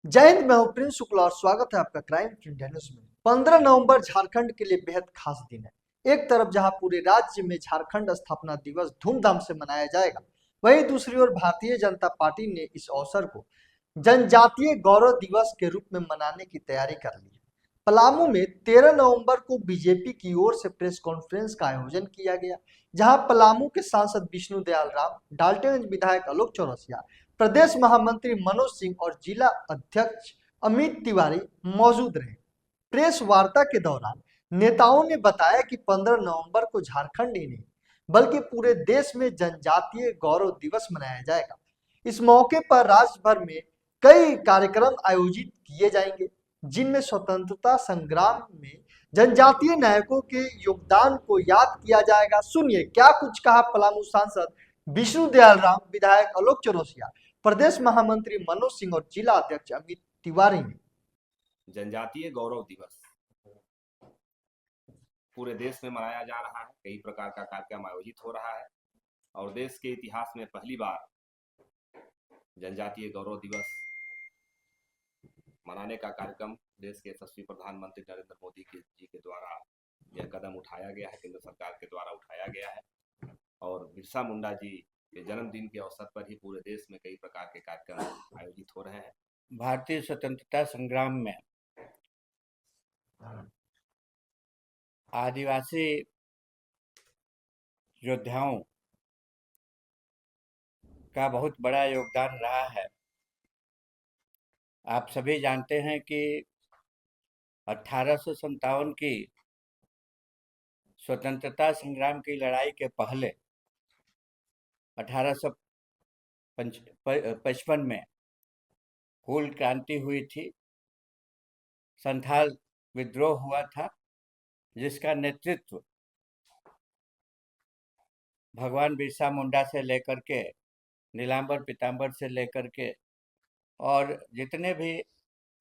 जय हिंद। मैं हूं प्रिंस शुक्ला और स्वागत है आपका क्राइम इंडिया न्यूज में। 15 नवंबर झारखंड के लिए बेहद खास दिन है। एक तरफ जहां पूरे राज्य में झारखंड स्थापना दिवस धूमधाम से मनाया जाएगा, वहीं दूसरी ओर भारतीय जनता पार्टी ने इस अवसर को जनजातीय गौरव दिवस के रूप में मनाने की तैयारी कर ली है। पलामू में 13 नवंबर को बीजेपी की ओर से प्रेस कॉन्फ्रेंस का आयोजन किया गया, जहां पलामू के सांसद विष्णु दयाल राम, डाल्टनगंज विधायक आलोक चौरसिया, प्रदेश महामंत्री मनोज सिंह और जिला अध्यक्ष अमित तिवारी मौजूद रहे। प्रेस वार्ता के दौरान नेताओं ने बताया कि 15 नवंबर को झारखंड ही नहीं बल्कि पूरे देश में जनजातीय गौरव दिवस मनाया जाएगा। इस मौके पर राज्य भर में कई कार्यक्रम आयोजित किए जाएंगे, जिनमें स्वतंत्रता संग्राम में जनजातीय नायकों के योगदान को याद किया जाएगा। सुनिए क्या कुछ कहा पलामू सांसद विष्णु दयाल राम, विधायक आलोक चौरसिया, प्रदेश महामंत्री मनोज सिंह और जिला अध्यक्ष अमित तिवारी ने। जनजातीय गौरव दिवस पूरे देश में मनाया जा रहा है। कई प्रकार का कार्यक्रम आयोजित हो रहा है और देश के इतिहास में पहली बार जनजातीय गौरव दिवस मनाने का कार्यक्रम देश के यशस्वी प्रधानमंत्री नरेंद्र मोदी जी के द्वारा यह कदम उठाया गया है, केंद्र सरकार के द्वारा उठाया गया है। और बिरसा मुंडा जी के जन्मदिन के अवसर पर ही पूरे देश में कई प्रकार के कार्यक्रम आयोजित हो रहे हैं। भारतीय स्वतंत्रता संग्राम में आदिवासी योद्धाओं का बहुत बड़ा योगदान रहा है। आप सभी जानते हैं कि 1857 की स्वतंत्रता संग्राम की लड़ाई के पहले 1855 में हूल क्रांति हुई थी। संथाल विद्रोह हुआ था, जिसका नेतृत्व भगवान बिरसा मुंडा से लेकर के, नीलांबर पीताम्बर से लेकर के और जितने भी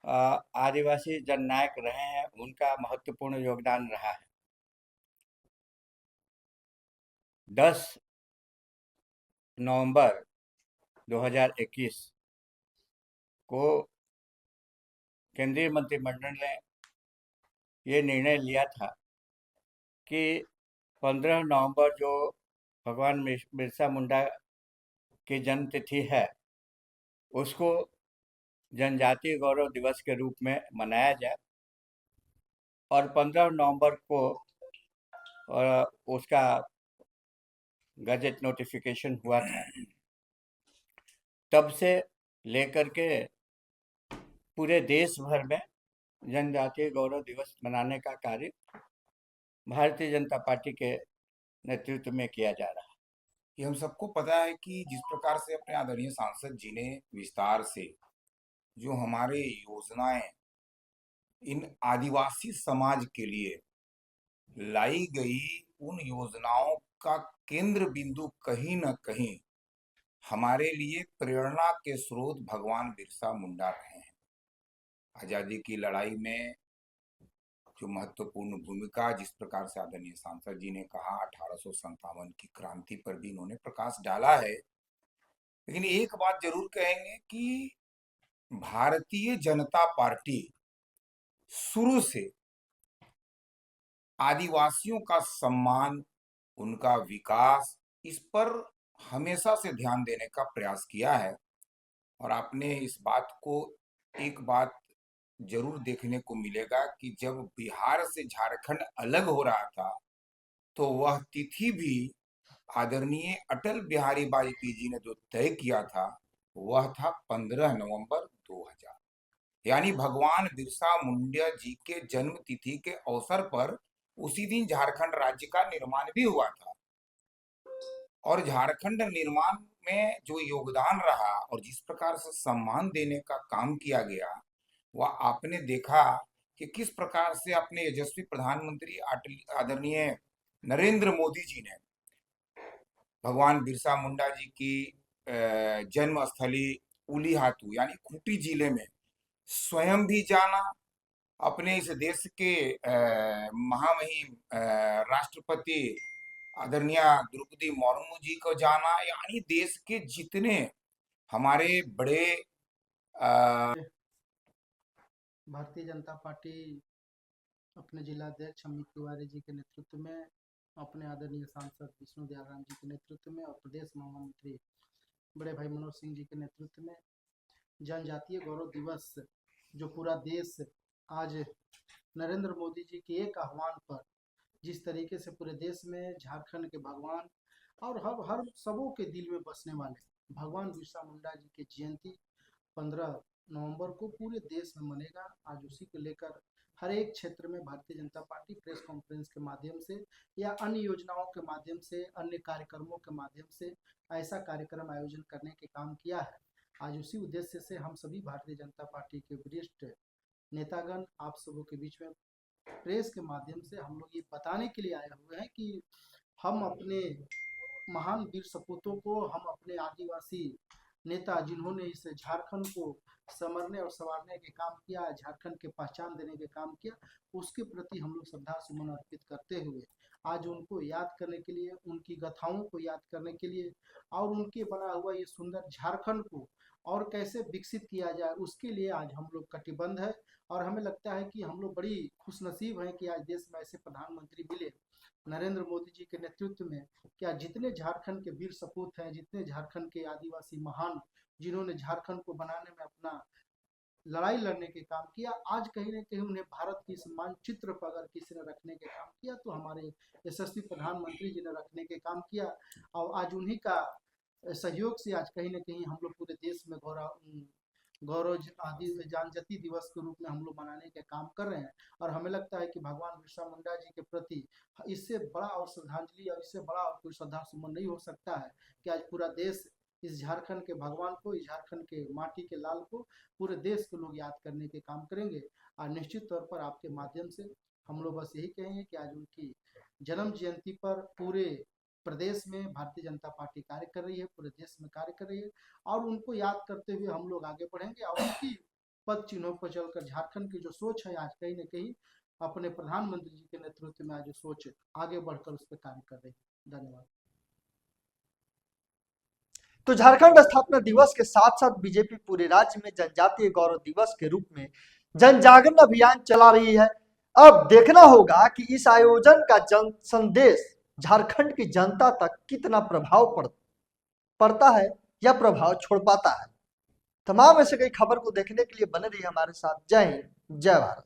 आदिवासी जननायक रहे हैं, उनका महत्वपूर्ण योगदान रहा है। 10 नवंबर 2021 को केंद्रीय मंत्रिमंडल ने ये निर्णय लिया था कि 15 नवंबर जो भगवान बिरसा मुंडा की जन्म तिथि है, उसको जनजातीय गौरव दिवस के रूप में मनाया जाए। और 15 नवंबर को उसका गजट नोटिफिकेशन हुआ था। तब से लेकर के पूरे देश भर में जनजातीय गौरव दिवस मनाने का कार्य भारतीय जनता पार्टी के नेतृत्व में किया जा रहा है। ये हम सबको पता है कि जिस प्रकार से अपने आदरणीय सांसद जी ने विस्तार से जो हमारे योजनाएं इन आदिवासी समाज के लिए लाई गई, उन योजनाओं का केंद्र बिंदु कहीं न कहीं हमारे लिए प्रेरणा के स्रोत भगवान बिरसा मुंडा रहे हैं। आजादी की लड़ाई में जो महत्वपूर्ण भूमिका, जिस प्रकार से आदरणीय सांसद जी ने कहा, 1857 की क्रांति पर भी इन्होंने प्रकाश डाला है। लेकिन एक बात जरूर कहेंगे कि भारतीय जनता पार्टी शुरू से आदिवासियों का सम्मान, उनका विकास, इस पर हमेशा से ध्यान देने का प्रयास किया है। और आपने इस बात को, एक बात जरूर देखने को मिलेगा कि जब बिहार से झारखंड अलग हो रहा था, तो वह तिथि भी आदरणीय अटल बिहारी वाजपेयी जी ने जो तय किया था, वह था 15 नवंबर 2000। यानी भगवान बिरसा मुंडा जी के जन्म तिथि के अवसर पर उसी दिन झारखंड राज्य का निर्माण भी हुआ था। और झारखंड निर्माण में जो योगदान रहा और जिस प्रकार से सम्मान देने का काम किया गया, वह आपने देखा कि किस प्रकार से अपने यशस्वी प्रधानमंत्री आदरणीय नरेंद्र मोदी जी ने भगवान बिरसा मुंडा जी की जन्म स्थली उलीहातू यानी खूंटी जिले में स्वयं भी जाना, अपने इस देश के महामहिम राष्ट्रपति आदरणीय द्रौपदी मुर्मू जी को जाना, यानी देश के जितने हमारे बड़े भारतीय जनता पार्टी अपने जिलाध्यक्ष अमित तिवारी जी के नेतृत्व में, अपने आदरणीय सांसद विष्णु दयाल राम जी के नेतृत्व में और प्रदेश महामंत्री बड़े भाई मनोज सिंह जी के नेतृत्व में जनजातीय गौरव दिवस जो पूरा देश आज नरेंद्र मोदी जी के एक आह्वान पर जिस तरीके से पूरे देश में झारखंड के भगवान और हर सबों के दिल में बसने वाले भगवान बिरसा मुंडा जी की जयंती 15 नवंबर को पूरे देश में मनेगा। आज उसी को लेकर हर एक क्षेत्र में Bharatiya Janata party press conference के माध्यम से या अन्य योजनाओं के माध्यम से, अन्य कार्यक्रमों के माध्यम से ऐसा कार्यक्रम आयोजन करने के काम किया है। आज उसी उद्देश्य से हम सभी भारतीय जनता पार्टी के वरिष्ठ नेतागण आप सबों के बीच में प्रेस के माध्यम से हम लोग ये बताने के लिए आए हुए हैं कि हम अपने महान वीर सपूतों को, हम अपने आदिवासी नेता जिन्होंने इस झारखंड को संवरने और संवारने के काम किया, झारखंड के पहचान देने के काम किया, उसके प्रति हम लोग श्रद्धा सुमन अर्पित करते हुए आज उनको याद करने के लिए, उनकी गाथाओं को याद करने के लिए और उनके बना हुआ ये सुंदर झारखंड को और कैसे विकसित किया जाए उसके लिए आज हम लोग कटिबद्ध है। और हमें लगता है कि हम लोग बड़ी खुशनसीब हैं कि आज देश में ऐसे प्रधानमंत्री मिले नरेंद्र मोदी जी के नेतृत्व में। क्या जितने झारखंड के वीर सपूत हैं, जितने झारखंड के आदिवासी महान जिन्होंने झारखंड को बनाने में अपना लड़ाई लड़ने के काम किया, आज कहीं ना कहीं उन्हें भारत की इस मानचित्र पर अगर किसी ने रखने के काम किया तो हमारे यशस्वी प्रधानमंत्री जी ने रखने के काम किया। और आज उन्हीं का सहयोग से आज कहीं ना कहीं हम लोग पूरे देश में गौरव आदि जनजाति दिवस के रूप में हम लोग मनाने के काम कर रहे हैं। और हमें लगता है कि भगवान बिरसा मुंडा जी के प्रति इससे बड़ा और श्रद्धांजलि और इससे बड़ा और कोई श्रद्धा सुमन नहीं हो सकता है कि आज पूरा देश इस झारखंड के भगवान को, इस झारखंड के माटी के लाल को पूरे देश के लोग याद करने के काम करेंगे। और निश्चित तौर पर आपके माध्यम से हम लोग बस यही कहेंगे कि आज उनकी जन्म जयंती पर पूरे प्रदेश में भारतीय जनता पार्टी कार्य कर रही है, पूरे देश में कार्य कर रही है और उनको याद करते हुए हम लोग आगे बढ़ेंगे और उनकी पद चिन्हों पर चलकर झारखंड की जो सोच है आज कहीं न कहीं अपने प्रधानमंत्री जी के नेतृत्व में आज जो सोच आगे बढ़कर उस पर कार्य कर रही है। धन्यवाद। तो झारखंड स्थापना दिवस के साथ साथ बीजेपी पूरे राज्य में जनजातीय गौरव दिवस के रूप में जन जागरण अभियान चला रही है। अब देखना होगा कि इस आयोजन का जन संदेश झारखंड की जनता तक कितना प्रभाव पड़ता है या प्रभाव छोड़ पाता है। तमाम ऐसे कई खबर को देखने के लिए बने रहिए हमारे साथ। जय हिंद, जय भारत।